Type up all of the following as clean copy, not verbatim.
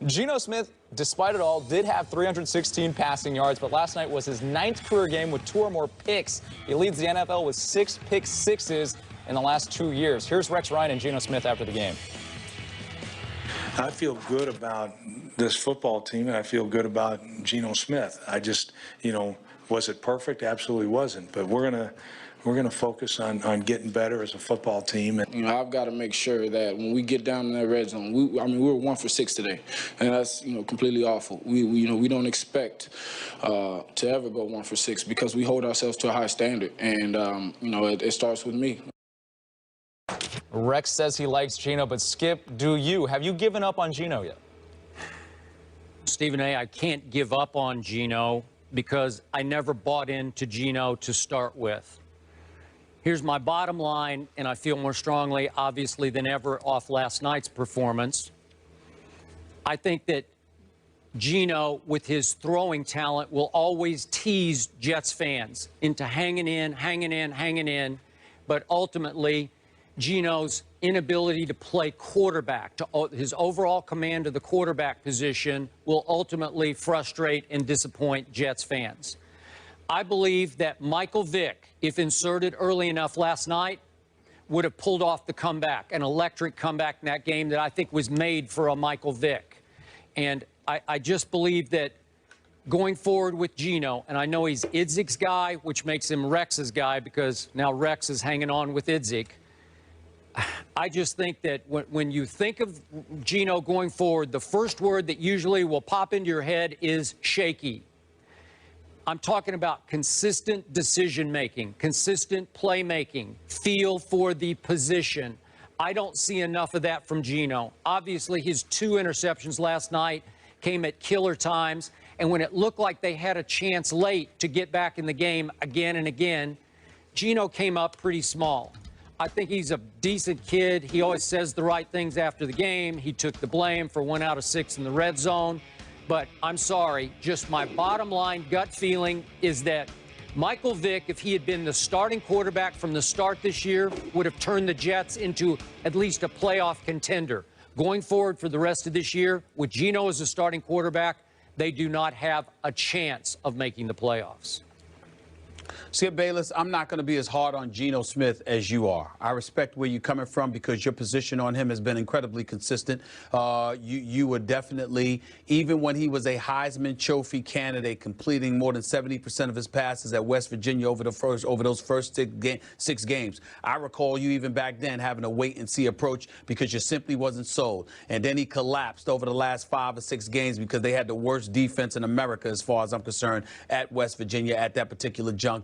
Geno Smith, despite it all, did have 316 passing yards, but last night was his 9th career game with 2 or more picks. He leads the NFL with 6 pick sixes in the last 2 years. Here's Rex Ryan and Geno Smith after the game. I feel good about this football team, and I feel good about Geno Smith. I just, was it perfect? Absolutely wasn't. But we're gonna focus on getting better as a football team. And I've got to make sure that when we get down in that red zone, we were 1 for 6 today, and that's completely awful. We don't expect to ever go 1 for 6 because we hold ourselves to a high standard, and it starts with me. Rex says he likes Geno, but Skip, do you? Have you given up on Geno yet? Stephen A., I can't give up on Geno because I never bought into Geno to start with. Here's my bottom line, and I feel more strongly, obviously, than ever off last night's performance. I think that Geno, with his throwing talent, will always tease Jets fans into hanging in, but ultimately, Geno's inability to play quarterback, his overall command of the quarterback position, will ultimately frustrate and disappoint Jets fans. I believe that Michael Vick, if inserted early enough last night, would have pulled off the comeback, an electric comeback in that game that I think was made for a Michael Vick. And I just believe that going forward with Geno, and I know he's Idzik's guy, which makes him Rex's guy because now Rex is hanging on with Idzik. I just think that when you think of Geno going forward, the first word that usually will pop into your head is shaky. I'm talking about consistent decision-making, consistent playmaking, feel for the position. I don't see enough of that from Geno. Obviously, his 2 interceptions last night came at killer times, and when it looked like they had a chance late to get back in the game again and again, Geno came up pretty small. I think he's a decent kid. He always says the right things after the game. He took the blame for 1 out of 6 in the red zone. But I'm sorry, just my bottom line gut feeling is that Michael Vick, if he had been the starting quarterback from the start this year, would have turned the Jets into at least a playoff contender. Going forward for the rest of this year, with Geno as a starting quarterback, they do not have a chance of making the playoffs. Skip Bayless, I'm not going to be as hard on Geno Smith as you are. I respect where you're coming from because your position on him has been incredibly consistent. You were definitely, even when he was a Heisman Trophy candidate, completing more than 70% of his passes at West Virginia over those first 6 games. I recall you even back then having a wait-and-see approach because you simply wasn't sold. And then he collapsed over the last 5 or 6 games because they had the worst defense in America, as far as I'm concerned, at West Virginia at that particular juncture.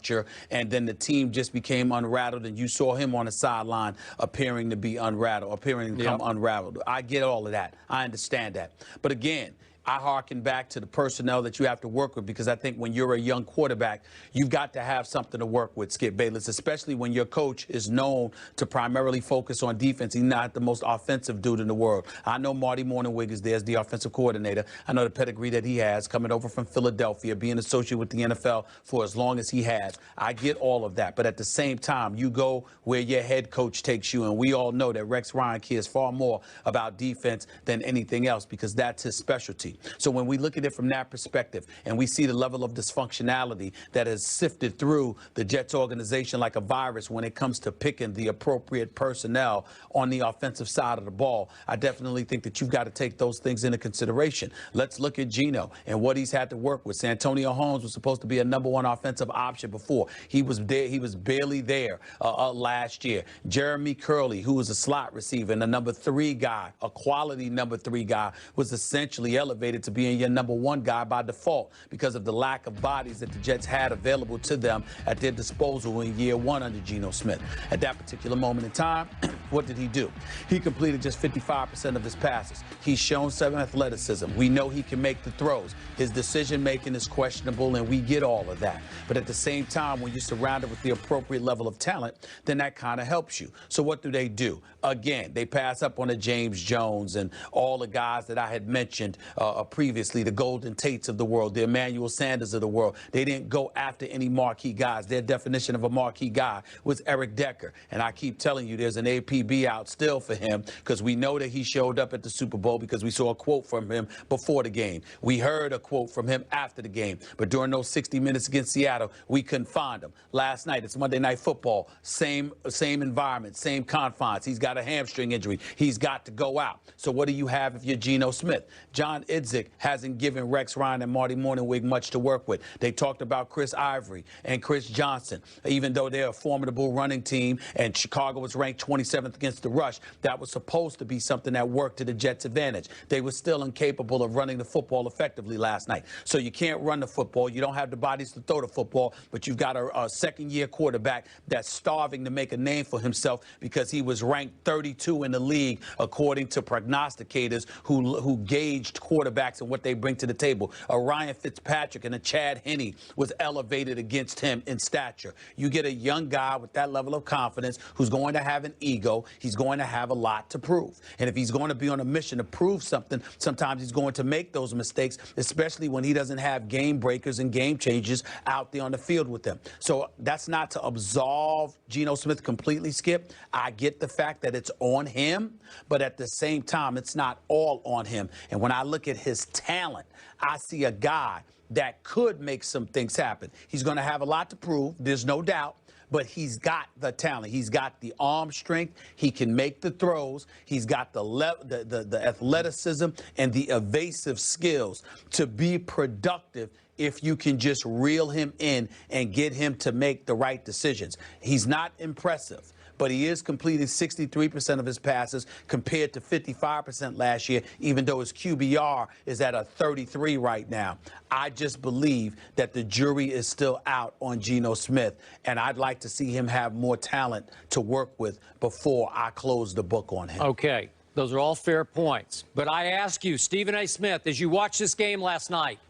And then the team just became unrattled, and you saw him on the sideline appearing to be unrattled, appearing to come unraveled. I get all of that. I understand that. But again, I hearken back to the personnel that you have to work with because I think when you're a young quarterback, you've got to have something to work with, Skip Bayless, especially when your coach is known to primarily focus on defense. He's not the most offensive dude in the world. I know Marty Mornhinweg is there as the offensive coordinator. I know the pedigree that he has coming over from Philadelphia, being associated with the NFL for as long as he has. I get all of that. But at the same time, you go where your head coach takes you. And we all know that Rex Ryan cares far more about defense than anything else because that's his specialty. So when we look at it from that perspective and we see the level of dysfunctionality that has sifted through the Jets organization like a virus when it comes to picking the appropriate personnel on the offensive side of the ball, I definitely think that you've got to take those things into consideration. Let's look at Geno and what he's had to work with. Santonio Holmes was supposed to be a #1 offensive option before. He was there. He was barely there last year. Jeremy Curley, who was a slot receiver and a #3 guy, a quality #3 guy, was essentially elevated to being your #1 guy by default because of the lack of bodies that the Jets had available to them at their disposal in year 1 under Geno Smith. At that particular moment in time, what did he do? He completed just 55% of his passes. He's shown some athleticism. We know he can make the throws. His decision-making is questionable, and we get all of that. But at the same time, when you're surrounded with the appropriate level of talent, then that kind of helps you. So what do? Again, they pass up on a James Jones and all the guys that I had mentioned previously, the Golden Tates of the world, the Emmanuel Sanders of the world. They didn't go after any marquee guys. Their definition of a marquee guy was Eric Decker. And I keep telling you, there's an APB out still for him because we know that he showed up at the Super Bowl because we saw a quote from him before the game. We heard a quote from him after the game. But during those 60 minutes against Seattle, we couldn't find him. Last night, it's Monday Night Football. Same environment, same confines. He's got a hamstring injury. He's got to go out. So what do you have if you're Geno Smith? John Idzik hasn't given Rex Ryan and Marty Morningwig much to work with. They talked about Chris Ivory and Chris Johnson. Even though they're a formidable running team and Chicago was ranked 27th against the rush, that was supposed to be something that worked to the Jets' advantage. They were still incapable of running the football effectively last night. So you can't run the football. You don't have the bodies to throw the football, but you've got a second-year quarterback that's starving to make a name for himself because he was ranked 32 in the league according to prognosticators who gauged quarterbacks and what they bring to the table. A Ryan Fitzpatrick and a Chad Henne was elevated against him in stature. You get a young guy with that level of confidence who's going to have an ego. He's going to have a lot to prove. And if he's going to be on a mission to prove something, sometimes he's going to make those mistakes, especially when he doesn't have game breakers and game changers out there on the field with him. So that's not to absolve Geno Smith completely, Skip. I get the fact that it's on him, but at the same time, it's not all on him. And when I look at his talent, I see a guy that could make some things happen. He's going to have a lot to prove. There's no doubt. But he's got the talent. He's got the arm strength. He can make the throws. He's got the athleticism and the evasive skills to be productive if you can just reel him in and get him to make the right decisions. He's not impressive, but he is completing 63% of his passes compared to 55% last year, even though his QBR is at a 33 right now. I just believe that the jury is still out on Geno Smith, and I'd like to see him have more talent to work with before I close the book on him. Okay, those are all fair points. But I ask you, Stephen A. Smith, as you watched this game last night,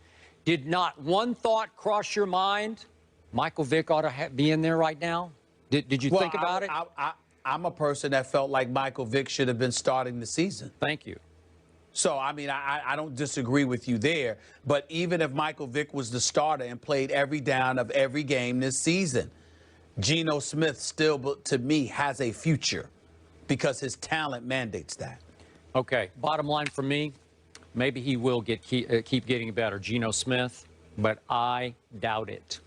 did not one thought cross your mind? Michael Vick ought to be in there right now? Did you think about it? I'm a person that felt like Michael Vick should have been starting the season. Thank you. So, I mean, I don't disagree with you there. But even if Michael Vick was the starter and played every down of every game this season, Geno Smith still, to me, has a future because his talent mandates that. Okay, bottom line for me, maybe he will keep getting better, Geno Smith, but I doubt it.